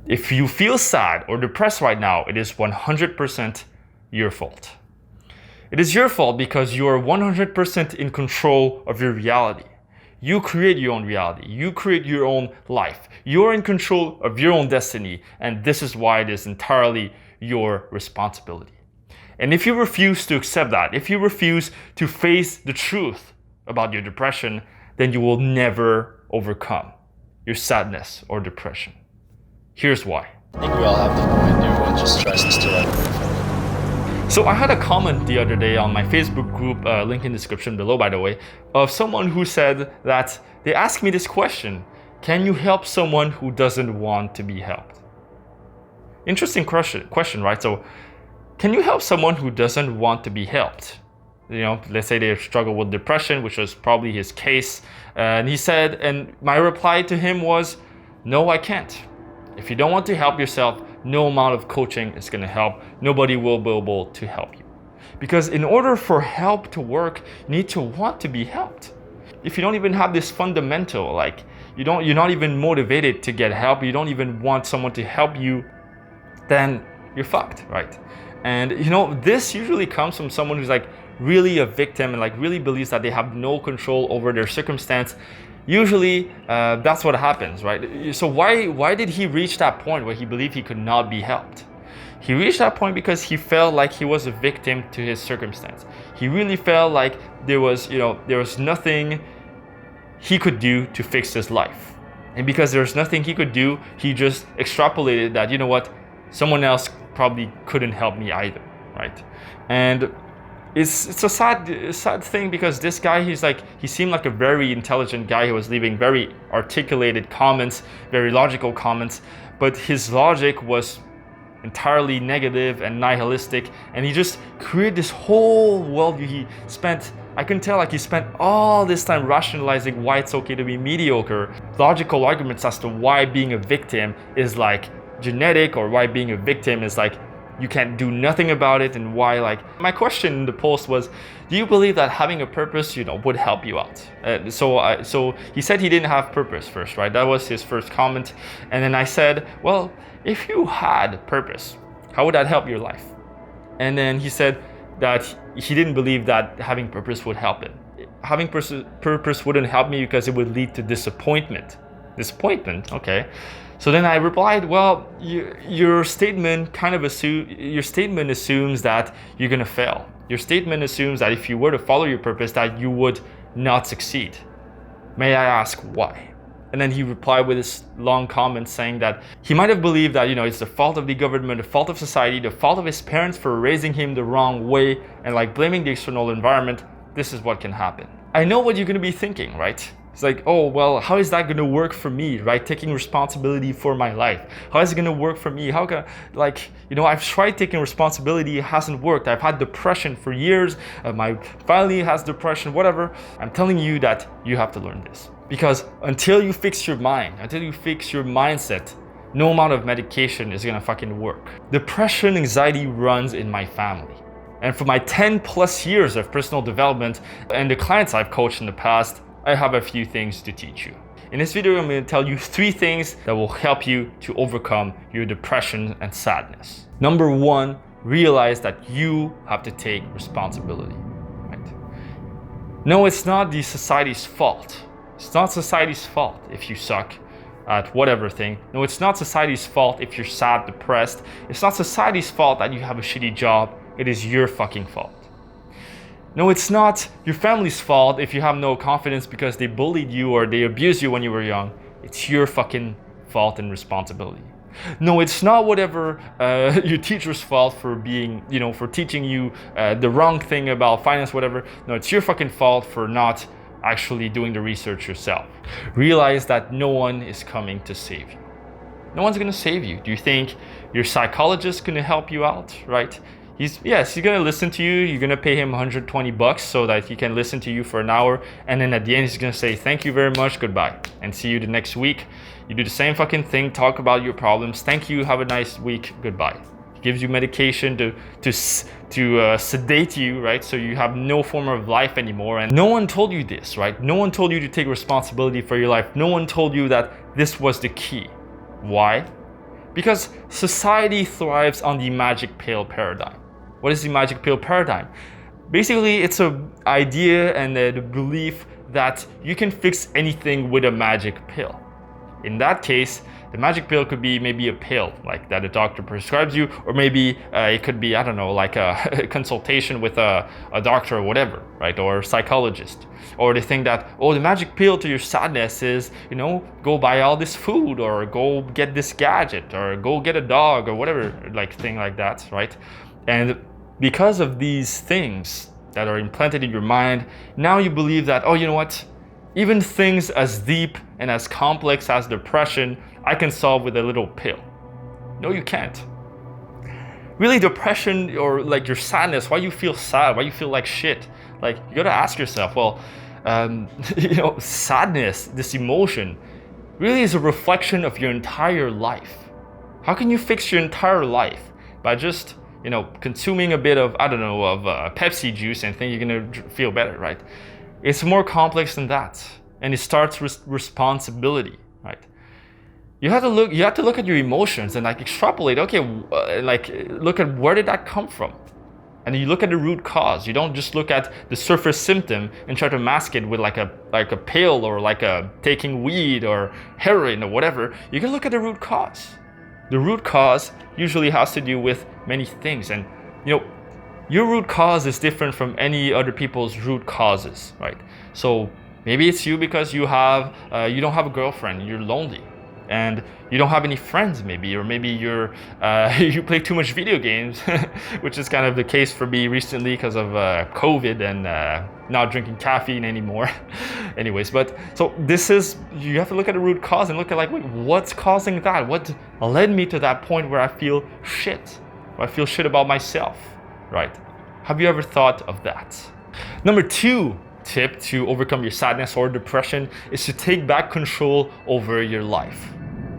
If you feel sad or depressed right now, it is 100% your fault. It is your fault because you are 100% in control of your reality. You create your own reality. You create your own life. You're in control of your own destiny, and this is why it is entirely your responsibility. And if you refuse to accept that, if you refuse to face the truth about your depression, then you will never overcome your sadness or depression. Here's why. I think we all have the point. Everyone just tries to steal everything. So I had a comment the other day on my Facebook group, link in the description below by the way, of someone who said that they asked me this question: can you help someone who doesn't want to be helped? Interesting question, right? So can you help someone who doesn't want to be helped? You know, let's say they struggle with depression, which was probably his case. And he said, and my reply to him was, no, I can't. If you don't want to help yourself, no amount of coaching is going to help. Nobody will be able to help you. Because in order for help to work, you need to want to be helped. If you don't even have this fundamental, like you're not even motivated to get help, you don't even want someone to help you, then you're fucked, right? And you know, this usually comes from someone who's like really a victim and like really believes that they have no control over their circumstance. Usually that's what happens, right? So why did he reach that point where he believed he could not be helped? He reached that point because he felt like he was a victim to his circumstance. He really felt like there was nothing he could do to fix his life. And because there's nothing he could do, he just extrapolated that, you know what, someone else probably couldn't help me either, right? And it's a sad thing because this guy, he seemed like a very intelligent guy. He was leaving very articulated comments, very logical comments, but his logic was entirely negative and nihilistic, and he just created this whole worldview. I can tell like he spent all this time rationalizing why it's okay to be mediocre, logical arguments as to why being a victim is like genetic, or why being a victim is like you can't do nothing about it, and why, like, my question in the post was, do you believe that having a purpose, would help you out? So he said he didn't have purpose first, right? That was his first comment. And then I said, well, if you had purpose, how would that help your life? And then he said that he didn't believe that having purpose would help him. Having purpose wouldn't help me because it would lead to disappointment. Disappointment, okay. So then I replied, well, your statement assumes that you're gonna fail. Your statement assumes that if you were to follow your purpose, that you would not succeed. May I ask why? And then he replied with this long comment saying that he might have believed that, it's the fault of the government, the fault of society, the fault of his parents for raising him the wrong way, and like blaming the external environment. This is what can happen. I know what you're gonna be thinking, right? It's like, oh, well, how is that going to work for me, right? Taking responsibility for my life. How is it going to work for me? How can, I've tried taking responsibility. It hasn't worked. I've had depression for years. My family has depression, whatever. I'm telling you that you have to learn this. Because until you fix your mind, until you fix your mindset, no amount of medication is going to fucking work. Depression, anxiety runs in my family. And for my 10 plus years of personal development and the clients I've coached in the past, I have a few things to teach you. In this video, I'm going to tell you 3 things that will help you to overcome your depression and sadness. Number 1, realize that you have to take responsibility. Right? No, it's not the society's fault. It's not society's fault if you suck at whatever thing. No, it's not society's fault if you're sad, depressed. It's not society's fault that you have a shitty job. It is your fucking fault. No, it's not your family's fault if you have no confidence because they bullied you or they abused you when you were young. It's your fucking fault and responsibility. No, it's not whatever your teacher's fault for being, for teaching you the wrong thing about finance, whatever. No, it's your fucking fault for not actually doing the research yourself. Realize that no one is coming to save you. No one's gonna save you. Do you think your psychologist is gonna help you out, right? He's gonna listen to you. You're gonna pay him $120 so that he can listen to you for an hour, and then at the end he's gonna say thank you very much, goodbye, and see you the next week. You do the same fucking thing, talk about your problems, thank you, have a nice week, goodbye. He gives you medication to sedate you, right? So you have no form of life anymore. And no one told you this, right? No one told you to take responsibility for your life. No one told you that this was the key. Why? Because society thrives on the magic pill paradigm. What is the magic pill paradigm? Basically, it's an idea and the belief that you can fix anything with a magic pill. In that case, the magic pill could be maybe a pill like that a doctor prescribes you, or maybe it could be, I don't know, like a consultation with a doctor or whatever, right? Or a psychologist. Or they think that, oh, the magic pill to your sadness is, go buy all this food, or go get this gadget, or go get a dog, or whatever, like thing like that, right? And because of these things that are implanted in your mind, now you believe that, oh, you know what? Even things as deep and as complex as depression, I can solve with a little pill. No, you can't. Really, depression or like your sadness, why you feel sad, why you feel like shit, like you gotta ask yourself, well, sadness, this emotion, really is a reflection of your entire life. How can you fix your entire life by just consuming a bit of, Pepsi juice and think you're gonna feel better, right? It's more complex than that. And it starts with responsibility, right? You have to look at your emotions and like extrapolate, okay, look at where did that come from? And you look at the root cause. You don't just look at the surface symptom and try to mask it with like a pill or like taking weed or heroin or whatever. You can look at the root cause. The root cause usually has to do with many things, and your root cause is different from any other people's root causes, right? So maybe it's you because you don't have a girlfriend, you're lonely, and you don't have any friends, maybe, or maybe you play too much video games, which is kind of the case for me recently because of COVID and not drinking caffeine anymore. Anyways, but so you have to look at the root cause and look at like, wait, what's causing that? What led me to that point where I feel shit, where I feel shit about myself, right? Have you ever thought of that? Number 2 tip to overcome your sadness or depression is to take back control over your life.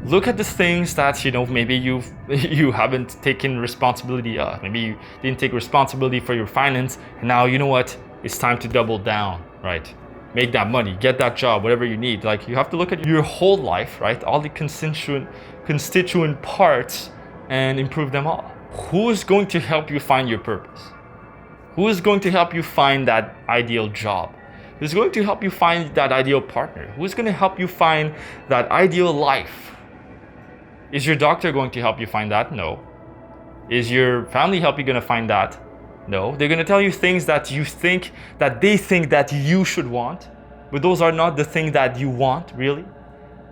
Look at the things that maybe you haven't taken responsibility of. Maybe you didn't take responsibility for your finance, and now you know what? It's time to double down, right? Make that money, get that job, whatever you need. Like, you have to look at your whole life, right? All the constituent parts and improve them all. Who is going to help you find your purpose? Who is going to help you find that ideal job? Who's going to help you find that ideal partner? Who's going to help you find that ideal life? Is your doctor going to help you find that? No. Is your family help you going to find that? No. They're going to tell you things that they think that you should want, but those are not the thing that you want, really,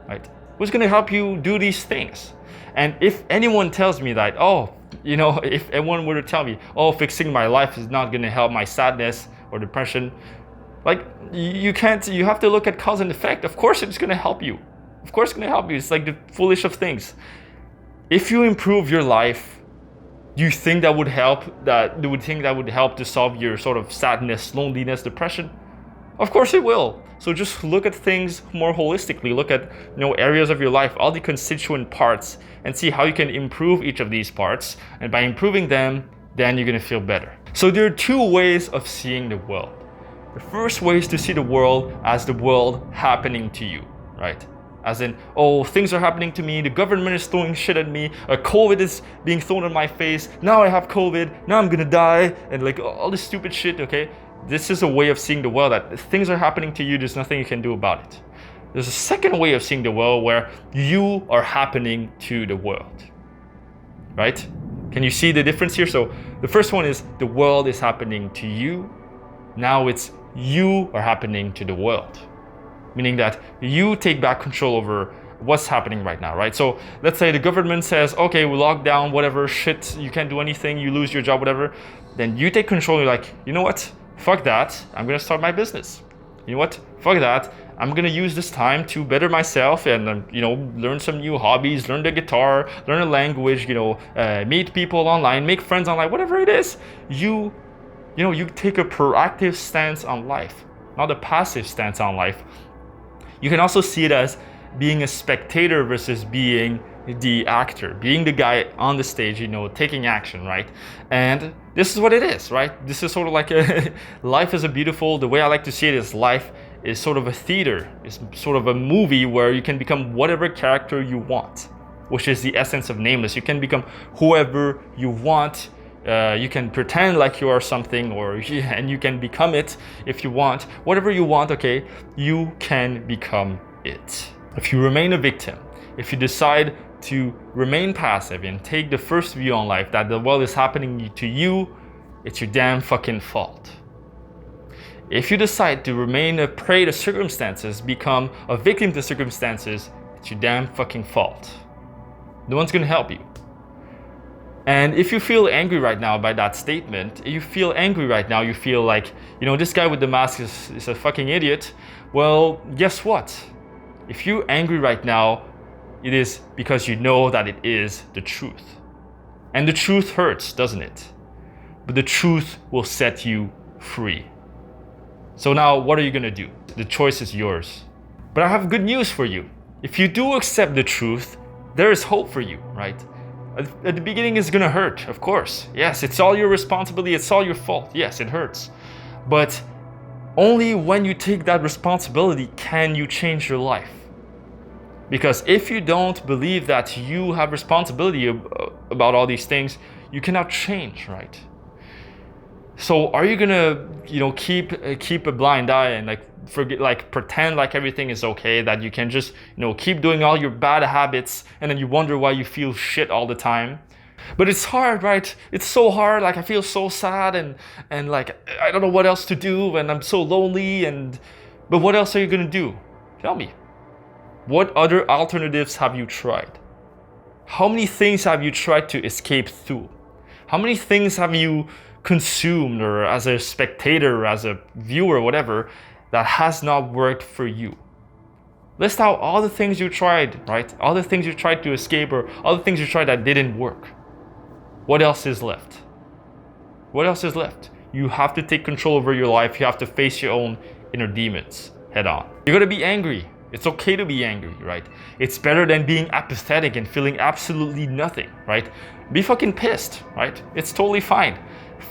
right? Who's going to help you do these things? And if anyone tells me that, if anyone were to tell me, fixing my life is not going to help my sadness or depression, like, you have to look at cause and effect. Of course it's going to help you. Of course it's going to help you. It's like the foolish of things. If you improve your life, do you think that would help? To solve your sort of sadness, loneliness, depression? Of course it will. So just look at things more holistically. Look at areas of your life, all the constituent parts, and see how you can improve each of these parts. And by improving them, then you're going to feel better. So there are 2 ways of seeing the world. The first way is to see the world as the world happening to you, right? As in, things are happening to me, the government is throwing shit at me, COVID is being thrown in my face, now I have COVID, now I'm gonna die, and like all this stupid shit, okay? This is a way of seeing the world that things are happening to you, there's nothing you can do about it. There's a second way of seeing the world where you are happening to the world, right? Can you see the difference here? So the first one is the world is happening to you. Now it's you are happening to the world. Meaning that you take back control over what's happening right now, right? So let's say the government says, okay, we lock down, whatever, shit, you can't do anything, you lose your job, whatever. Then you take control, you're like, you know what? Fuck that, I'm gonna start my business. You know what? Fuck that, I'm gonna use this time to better myself and, learn some new hobbies, learn the guitar, learn a language, meet people online, make friends online, whatever it is. You take a proactive stance on life, not a passive stance on life. You can also see it as being a spectator versus being the actor, being the guy on the stage, taking action, right? And this is what it is, right? This is sort of like life is the way I like to see it is life is sort of a theater. It's sort of a movie where you can become whatever character you want. which is the essence of Nameless. You can become whoever you want. You can pretend like you are something, and you can become it if you want. Whatever you want, okay, you can become it. If you remain a victim, if you decide to remain passive and take the first view on life that the world is happening to you, it's your damn fucking fault. If you decide to remain a prey to circumstances, become a victim to circumstances, it's your damn fucking fault. No one's gonna help you. And if you feel angry right now by that statement, if you feel angry right now, you feel like, this guy with the mask is a fucking idiot, well, guess what? If you're angry right now, it is because you know that it is the truth. And the truth hurts, doesn't it? But the truth will set you free. So now, what are you gonna do? The choice is yours. But I have good news for you. If you do accept the truth, there is hope for you, right? At the beginning, it's gonna hurt, of course. Yes, it's all your responsibility, it's all your fault. Yes, it hurts. But only when you take that responsibility can you change your life. Because if you don't believe that you have responsibility about all these things, you cannot change, right? So are you gonna, keep a blind eye and pretend like everything is okay, that you can just, keep doing all your bad habits, and then you wonder why you feel shit all the time? But it's hard, right? It's so hard. Like, I feel so sad and like I don't know what else to do, and I'm so lonely. But what else are you gonna do? Tell me. What other alternatives have you tried? How many things have you tried to escape through? How many things have you consumed, or as a spectator, as a viewer, whatever, that has not worked for you? List out all the things you tried, right? All the things you tried to escape, or all the things you tried that didn't work. What else is left? What else is left? You have to take control over your life. You have to face your own inner demons head on. You're gonna be angry. It's okay to be angry, right? It's better than being apathetic and feeling absolutely nothing, right? Be fucking pissed, right? It's totally fine.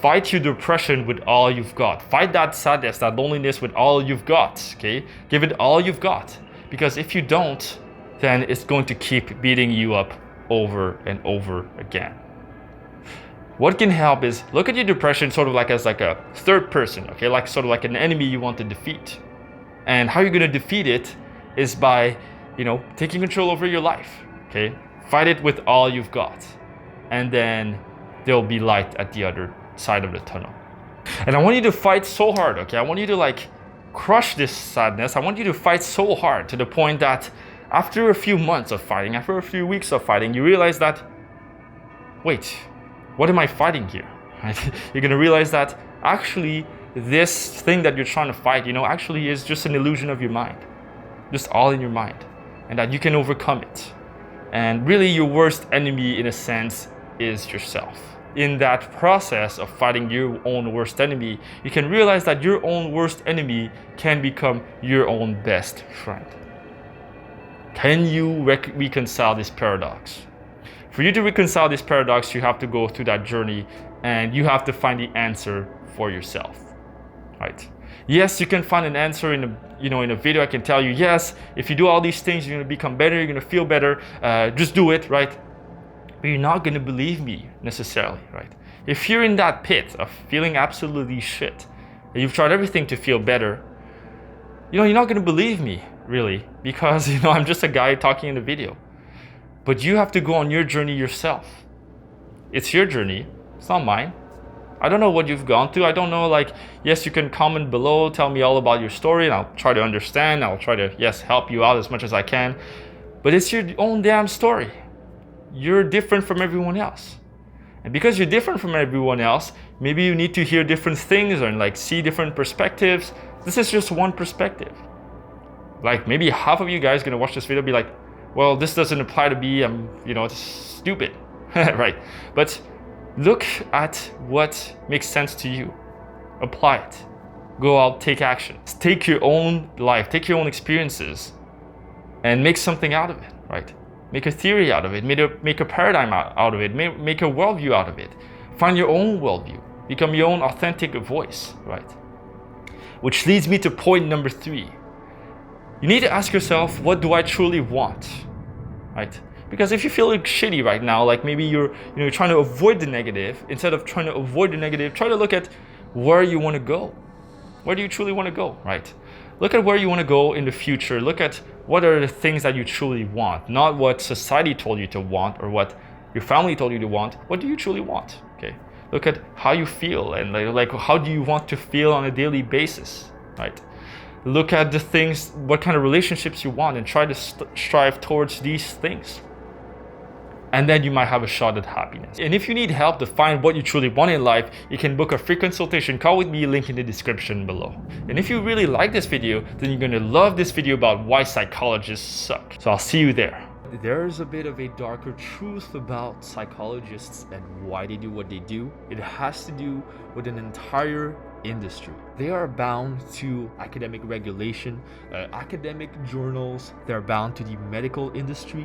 Fight your depression with all you've got. Fight that sadness, that loneliness with all you've got, okay? Give it all you've got. Because if you don't, then it's going to keep beating you up over and over again. What can help is look at your depression sort of like as like a third person, okay? Like sort of like an enemy you want to defeat. And how you're gonna defeat it is by, taking control over your life, okay? Fight it with all you've got. And then there'll be light at the other side of the tunnel. And I want you to fight so hard, okay? I want you to crush this sadness. I want you to fight so hard to the point that after a few months of fighting, after a few weeks of fighting, you realize that, wait, what am I fighting here? You're gonna realize that actually this thing that you're trying to fight, actually is just an illusion of your mind. Just all in your mind. And that you can overcome it. And really your worst enemy, in a sense, is yourself. In that process of fighting your own worst enemy, you can realize that your own worst enemy can become your own best friend. Can you reconcile this paradox? For you to reconcile this paradox, you have to go through that journey, and you have to find the answer for yourself, right? Yes, you can find an answer in a video. I can tell you, yes, if you do all these things, you're gonna become better, you're gonna feel better, just do it, right? But you're not gonna believe me necessarily, right? If you're in that pit of feeling absolutely shit, and you've tried everything to feel better, you're not gonna believe me, really, because I'm just a guy talking in the video. But you have to go on your journey yourself. It's your journey, it's not mine. I don't know what you've gone through. I don't know, yes, you can comment below, tell me all about your story, and I'll try to understand. I'll try to, yes, help you out as much as I can. But it's your own damn story. You're different from everyone else. And because you're different from everyone else, maybe you need to hear different things and see different perspectives. This is just one perspective. Maybe half of you guys gonna watch this video and be like, well, this doesn't apply to me, it's stupid, right? But look at what makes sense to you. Apply it. Go out, take action. Take your own life, take your own experiences, and make something out of it, right? Make a theory out of it, make a paradigm out of it, make a worldview out of it. Find your own worldview. Become your own authentic voice, right? Which leads me to point number 3. You need to ask yourself, what do I truly want, right? Because if you feel shitty right now, like maybe you're trying to avoid the negative, instead of trying to avoid the negative, try to look at where you want to go. Where do you truly want to go, right? Look at where you want to go in the future. Look at what are the things that you truly want, not what society told you to want or what your family told you to want. What do you truly want? Okay. Look at how you feel and like how do you want to feel on a daily basis, right? Look at the things, what kind of relationships you want, and try to strive towards these things. And then you might have a shot at happiness. And if you need help to find what you truly want in life, you can book a free consultation call with me, link in the description below. And if you really like this video, then you're gonna love this video about why psychologists suck. So I'll see you there. There's a bit of a darker truth about psychologists and why they do what they do. It has to do with an entire industry. They are bound to academic regulation, academic journals. They're bound to the medical industry.